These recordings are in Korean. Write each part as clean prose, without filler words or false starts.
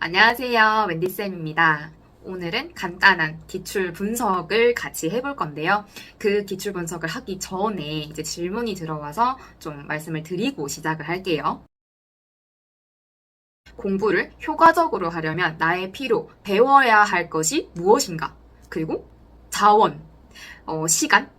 안녕하세요. wendy쌤입니다. 오늘은 간단한 기출 분석을 같이 해볼 건데요. 그 기출 분석을 하기 전에 이제 질문이 들어와서 좀 말씀을 드리고 시작을 할게요. 공부를 효과적으로 하려면 나의 필요, 배워야 할 것이 무엇인가? 그리고 자원, 시간,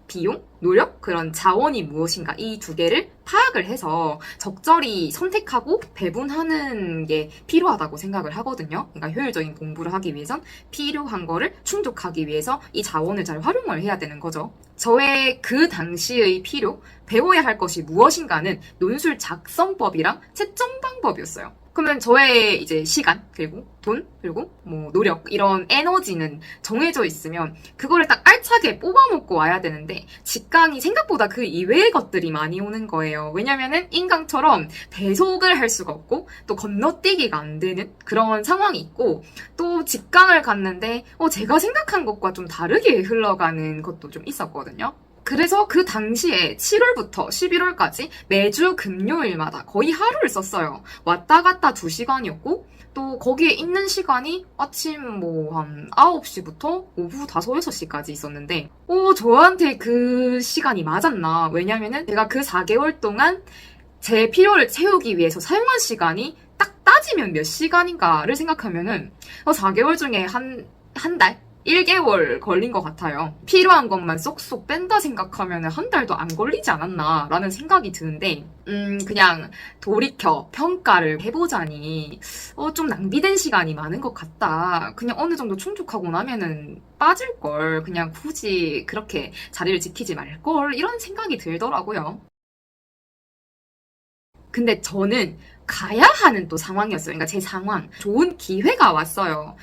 비용, 노력, 그런 자원이 무엇인가 이 두 개를 파악을 해서 적절히 선택하고 배분하는 게 필요하다고 생각을 하거든요. 그러니까 효율적인 공부를 하기 위해선 필요한 거를 충족하기 위해서 이 자원을 잘 활용을 해야 되는 거죠. 저의 그 당시의 필요, 배워야 할 것이 무엇인가는 논술 작성법이랑 채점 방법이었어요. 그러면 저의 이제 시간, 그리고 돈, 그리고 뭐 노력, 이런 에너지는 정해져 있으면 그거를 딱 알차게 뽑아먹고 와야 되는데 직강이 생각보다 그 이외의 것들이 많이 오는 거예요. 왜냐면은 인강처럼 대속을 할 수가 없고 또 건너뛰기가 안 되는 그런 상황이 있고 또 직강을 갔는데 제가 생각한 것과 좀 다르게 흘러가는 것도 좀 있었거든요. 그래서 그 당시에 7월부터 11월까지 매주 금요일마다 거의 하루를 썼어요. 왔다 갔다 2시간이었고 또 거기에 있는 시간이 아침 한 9시부터 오후 5, 6시까지 있었는데 저한테 그 시간이 맞았나? 왜냐면은 제가 그 4개월 동안 제 필요를 채우기 위해서 사용한 시간이 딱 따지면 몇 시간인가를 생각하면은 4개월 중에 한 달? 1개월 걸린 것 같아요. 필요한 것만 쏙쏙 뺀다 생각하면 한 달도 안 걸리지 않았나 라는 생각이 드는데 그냥 돌이켜 평가를 해보자니 좀 낭비된 시간이 많은 것 같다. 그냥 어느 정도 충족하고 나면은 빠질걸. 그냥 굳이 그렇게 자리를 지키지 말걸. 이런 생각이 들더라고요. 근데 저는 가야 하는 또 상황이었어요. 그러니까 제 상황. 좋은 기회가 왔어요.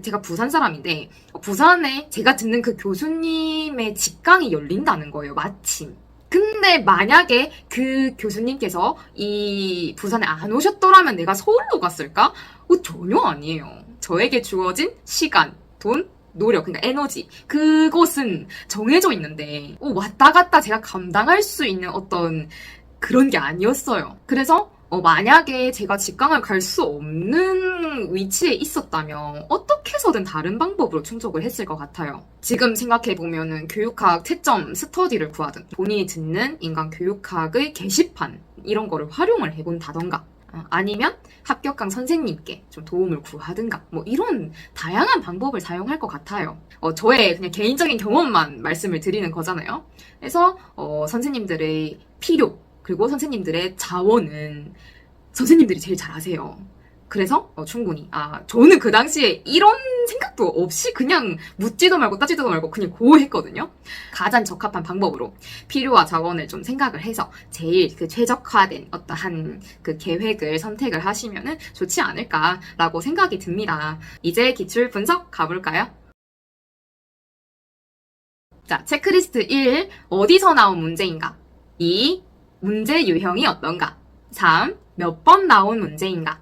제가 부산 사람인데, 부산에 제가 듣는 그 교수님의 직강이 열린다는 거예요. 마침. 근데 만약에 그 교수님께서 이 부산에 안 오셨더라면 내가 서울로 갔을까? 전혀 아니에요. 저에게 주어진 시간, 돈, 노력, 그러니까 에너지. 그것은 정해져 있는데, 왔다 갔다 제가 감당할 수 있는 어떤 그런 게 아니었어요. 그래서 만약에 제가 직강을 갈 수 없는 위치에 있었다면 어떻게 해서든 다른 방법으로 충족을 했을 것 같아요. 지금 생각해보면은 교육학 채점 스터디를 구하든 본인이 듣는 인간 교육학의 게시판 이런 거를 활용을 해본다던가 아니면 합격한 선생님께 좀 도움을 구하든가 이런 다양한 방법을 사용할 것 같아요. 저의 그냥 개인적인 경험만 말씀을 드리는 거잖아요. 그래서 선생님들의 필요 그리고 선생님들의 자원은 선생님들이 제일 잘 아세요. 그래서 충분히 저는 그 당시에 이런 생각도 없이 그냥 묻지도 말고 따지도 말고 그냥 고 했거든요. 가장 적합한 방법으로 필요와 자원을 좀 생각을 해서 제일 그 최적화된 어떠한 그 계획을 선택을 하시면은 좋지 않을까라고 생각이 듭니다. 이제 기출 분석 가볼까요? 자, 체크리스트 1. 어디서 나온 문제인가? 2. 문제 유형이 어떤가? 3. 몇 번 나온 문제인가?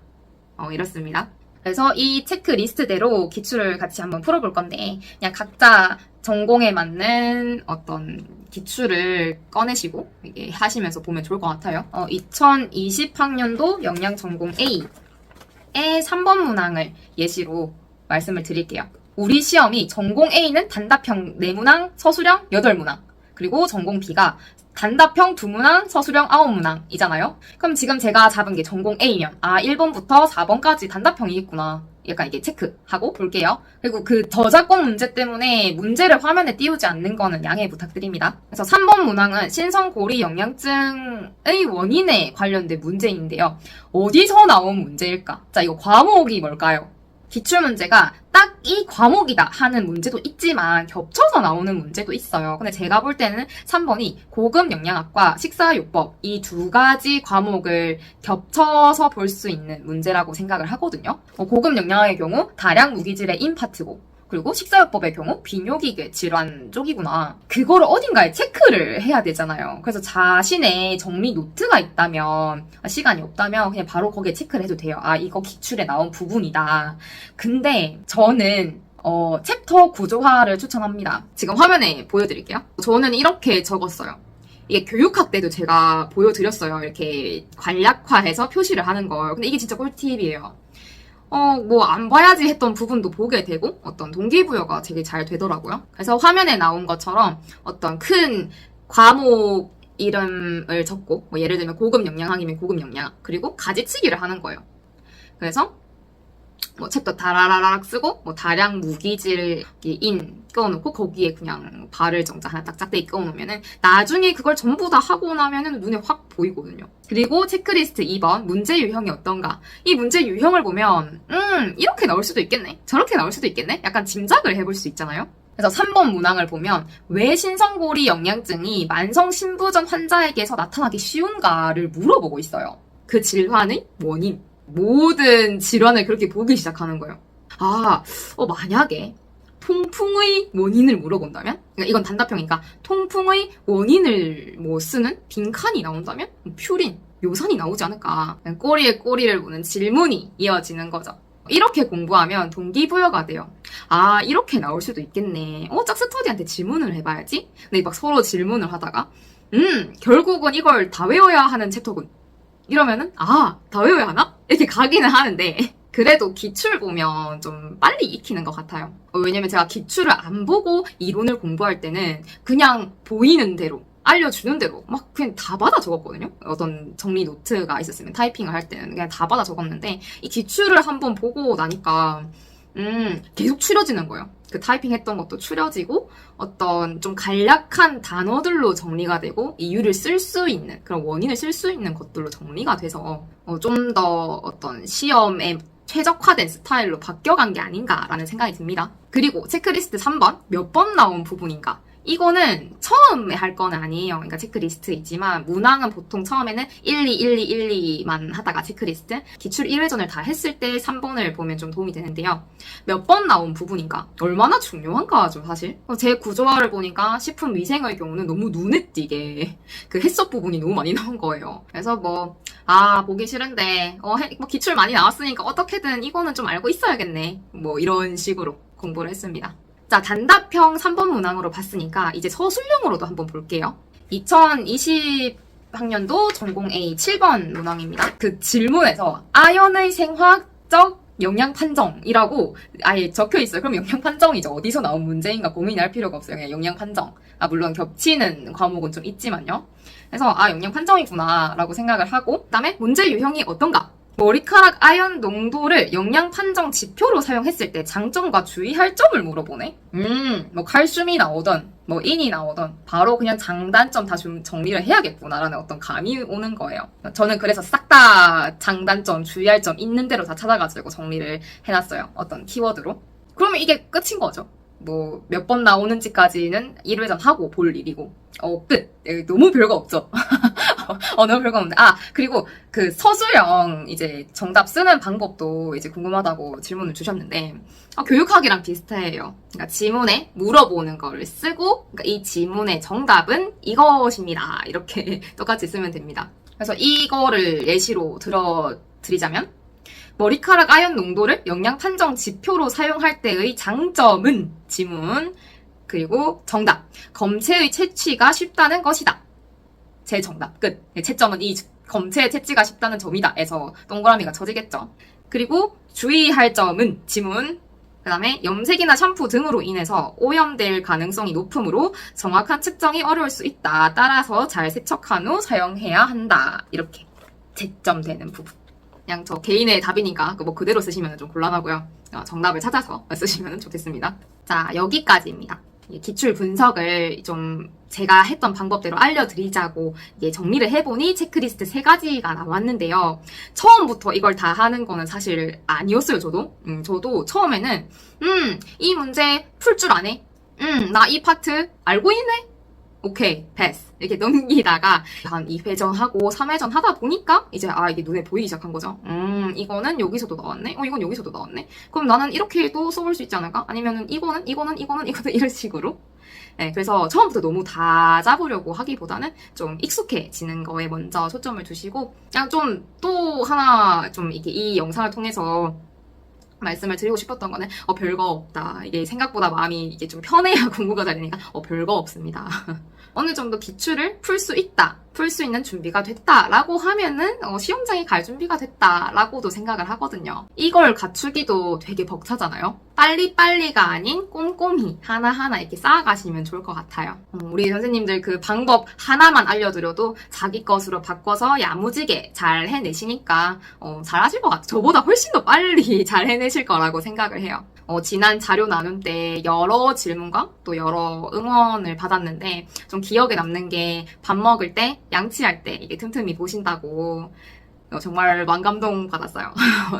이렇습니다. 그래서 이 체크리스트대로 기출을 같이 한번 풀어볼 건데 그냥 각자 전공에 맞는 어떤 기출을 꺼내시고 이게 하시면서 보면 좋을 것 같아요. 2020학년도 영양전공 A의 3번 문항을 예시로 말씀을 드릴게요. 우리 시험이 전공 A는 단답형 4문항, 서술형 8문항 그리고 전공 B가 단답형 2문항, 서술형 9문항이잖아요? 그럼 지금 제가 잡은 게 전공 A면 1번부터 4번까지 단답형이겠구나. 약간 이게 체크하고 볼게요. 그리고 그 저작권 문제 때문에 문제를 화면에 띄우지 않는 거는 양해 부탁드립니다. 그래서 3번 문항은 신성고리 영양증의 원인에 관련된 문제인데요. 어디서 나온 문제일까? 자, 이거 과목이 뭘까요? 기출문제가 딱 이 과목이다 하는 문제도 있지만 겹쳐서 나오는 문제도 있어요. 근데 제가 볼 때는 3번이 고급 영양학과 식사요법 이 2가지 과목을 겹쳐서 볼 수 있는 문제라고 생각을 하거든요. 고급 영양학의 경우 다량 무기질의 임파트고 그리고 식사요법의 경우 비뇨기계 질환 쪽이구나. 그거를 어딘가에 체크를 해야 되잖아요. 그래서 자신의 정리 노트가 있다면 시간이 없다면 그냥 바로 거기에 체크를 해도 돼요. 이거 기출에 나온 부분이다. 근데 저는 챕터 구조화를 추천합니다. 지금 화면에 보여드릴게요. 저는 이렇게 적었어요. 이게 교육학 때도 제가 보여드렸어요. 이렇게 간략화해서 표시를 하는 걸. 근데 이게 진짜 꿀팁이에요. 뭐 안 봐야지 했던 부분도 보게 되고 어떤 동기부여가 되게 잘 되더라고요. 그래서 화면에 나온 것처럼 어떤 큰 과목 이름을 적고 뭐 예를 들면 고급 영양학이면 고급 영양학 그리고 가지치기를 하는 거예요. 그래서 뭐 챕터 다라라락 쓰고 뭐 다량 무기질 인 끼워놓고 거기에 그냥 발을 정자 하나 딱 짝대기 끼워놓으면은 나중에 그걸 전부 다 하고 나면은 눈에 확 보이거든요. 그리고 체크리스트 2번 문제 유형이 어떤가? 이 문제 유형을 보면 이렇게 나올 수도 있겠네, 저렇게 나올 수도 있겠네, 약간 짐작을 해볼 수 있잖아요. 그래서 3번 문항을 보면 왜 신성고리 영양증이 만성 신부전 환자에게서 나타나기 쉬운가를 물어보고 있어요. 그 질환의 원인, 모든 질환을 그렇게 보기 시작하는 거예요. 만약에 통풍의 원인을 물어본다면? 그러니까 이건 단답형이니까 통풍의 원인을 뭐 쓰는 빈칸이 나온다면? 퓨린, 묘산이 나오지 않을까. 꼬리에 꼬리를 무는 질문이 이어지는 거죠. 이렇게 공부하면 동기부여가 돼요. 이렇게 나올 수도 있겠네. 짝스터디한테 질문을 해봐야지. 근데 막 서로 질문을 하다가 결국은 이걸 다 외워야 하는 챕터군. 이러면은 다 외워야 하나? 이렇게 가기는 하는데 그래도 기출 보면 좀 빨리 익히는 것 같아요. 왜냐면 제가 기출을 안 보고 이론을 공부할 때는 그냥 보이는 대로 알려주는 대로 막 그냥 다 받아 적었거든요. 어떤 정리 노트가 있었으면 타이핑을 할 때는 그냥 다 받아 적었는데 이 기출을 한번 보고 나니까 계속 추려지는 거예요. 그 타이핑 했던 것도 추려지고 어떤 좀 간략한 단어들로 정리가 되고 이유를 쓸 수 있는 그런 원인을 쓸 수 있는 것들로 정리가 돼서 좀 더 어떤 시험에 최적화된 스타일로 바뀌어간 게 아닌가라는 생각이 듭니다. 그리고 체크리스트 3번 몇 번 나온 부분인가? 이거는 처음에 할 건 아니에요. 그러니까 체크리스트이지만 문항은 보통 처음에는 1, 2, 1, 2, 1, 2만 하다가 체크리스트 기출 1회전을 다 했을 때 3번을 보면 좀 도움이 되는데요. 몇 번 나온 부분인가? 얼마나 중요한가죠, 사실. 제 구조화를 보니까 식품위생의 경우는 너무 눈에 띄게 그 해썹 부분이 너무 많이 나온 거예요. 그래서 보기 싫은데 뭐 기출 많이 나왔으니까 어떻게든 이거는 좀 알고 있어야겠네. 뭐 이런 식으로 공부를 했습니다. 자, 단답형 3번 문항으로 봤으니까 이제 서술형으로도 한번 볼게요. 2020학년도 전공 A 7번 문항입니다. 그 질문에서 아연의 생화학적 영양 판정이라고 아예 적혀 있어요. 그럼 영양 판정이죠. 어디서 나온 문제인가 고민할 필요가 없어요. 그냥 영양 판정. 물론 겹치는 과목은 좀 있지만요. 그래서 영양 판정이구나 라고 생각을 하고 그다음에 문제 유형이 어떤가? 머리카락 아연 농도를 영양 판정 지표로 사용했을 때 장점과 주의할 점을 물어보네. 뭐 칼슘이 나오던 뭐 인이 나오던 바로 그냥 장단점 다 좀 정리를 해야겠구나라는 어떤 감이 오는 거예요. 저는 그래서 싹 다 장단점, 주의할 점 있는 대로 다 찾아가지고 정리를 해놨어요. 어떤 키워드로. 그러면 이게 끝인 거죠. 뭐 몇 번 나오는지까지는 1회전 하고 볼 일이고 끝. 너무 별거 없죠. 너무 별거 없는데 그리고 그 서술형 이제 정답 쓰는 방법도 이제 궁금하다고 질문을 주셨는데 교육학이랑 비슷해요. 그러니까 지문에 물어보는 거를 쓰고 그러니까 이 지문의 정답은 이것입니다. 이렇게 똑같이 쓰면 됩니다. 그래서 이거를 예시로 들어드리자면 머리카락 아연 농도를 영양 판정 지표로 사용할 때의 장점은 지문 그리고 정답 검체의 채취가 쉽다는 것이다. 제 정답 끝. 채점은 이 검체 채취가 쉽다는 점이다 에서 동그라미가 쳐지겠죠. 그리고 주의할 점은 지문 그 다음에 염색이나 샴푸 등으로 인해서 오염될 가능성이 높으므로 정확한 측정이 어려울 수 있다. 따라서 잘 세척한 후 사용해야 한다. 이렇게 채점되는 부분. 그냥 저 개인의 답이니까 뭐 그대로 쓰시면 좀 곤란하고요. 정답을 찾아서 쓰시면 좋겠습니다. 자, 여기까지입니다. 기출 분석을 좀 제가 했던 방법대로 알려드리자고 정리를 해보니 체크리스트 3가지가 나왔는데요. 처음부터 이걸 다 하는 거는 사실 아니었어요, 저도. 저도 처음에는 이 문제 풀 줄 아네? 나 이 파트 알고 있네? 오케이, 패스. 이렇게 넘기다가 한 2회전 하고 3회전 하다 보니까 이제 이게 눈에 보이기 시작한 거죠. 이거는 여기서도 나왔네? 이건 여기서도 나왔네? 그럼 나는 이렇게도 써볼 수 있지 않을까? 아니면은 이거는 이런 식으로. 네, 그래서 처음부터 너무 다 잡으려고 하기보다는 좀 익숙해지는 거에 먼저 초점을 두시고 그냥 좀 또 하나 좀 이게 이 영상을 통해서 말씀을 드리고 싶었던 거는 별거 없다. 이게 생각보다 마음이 이게 좀 편해야 공부가 되니까 별거 없습니다. 어느 정도 기출을 풀 수 있다. 풀 수 있는 준비가 됐다라고 하면은 시험장에 갈 준비가 됐다라고도 생각을 하거든요. 이걸 갖추기도 되게 벅차잖아요. 빨리빨리가 아닌 꼼꼼히 하나하나 이렇게 쌓아가시면 좋을 것 같아요. 우리 선생님들 그 방법 하나만 알려드려도 자기 것으로 바꿔서 야무지게 잘 해내시니까 잘하실 것 같아요. 저보다 훨씬 더 빨리 잘 해내실 거라고 생각을 해요. 지난 자료 나눔 때 여러 질문과 또 여러 응원을 받았는데 좀 기억에 남는 게 밥 먹을 때, 양치할 때 이게 틈틈이 보신다고 정말 완감동 받았어요.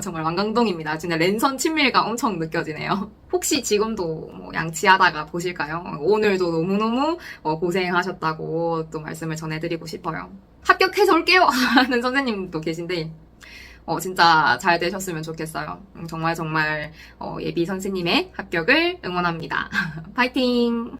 정말 완감동입니다. 진짜 랜선 친밀감 엄청 느껴지네요. 혹시 지금도 양치하다가 보실까요? 오늘도 너무너무 고생하셨다고 또 말씀을 전해드리고 싶어요. 합격해서 올게요! 하는 선생님도 계신데 진짜 잘 되셨으면 좋겠어요. 정말 예비 선생님의 합격을 응원합니다. 파이팅!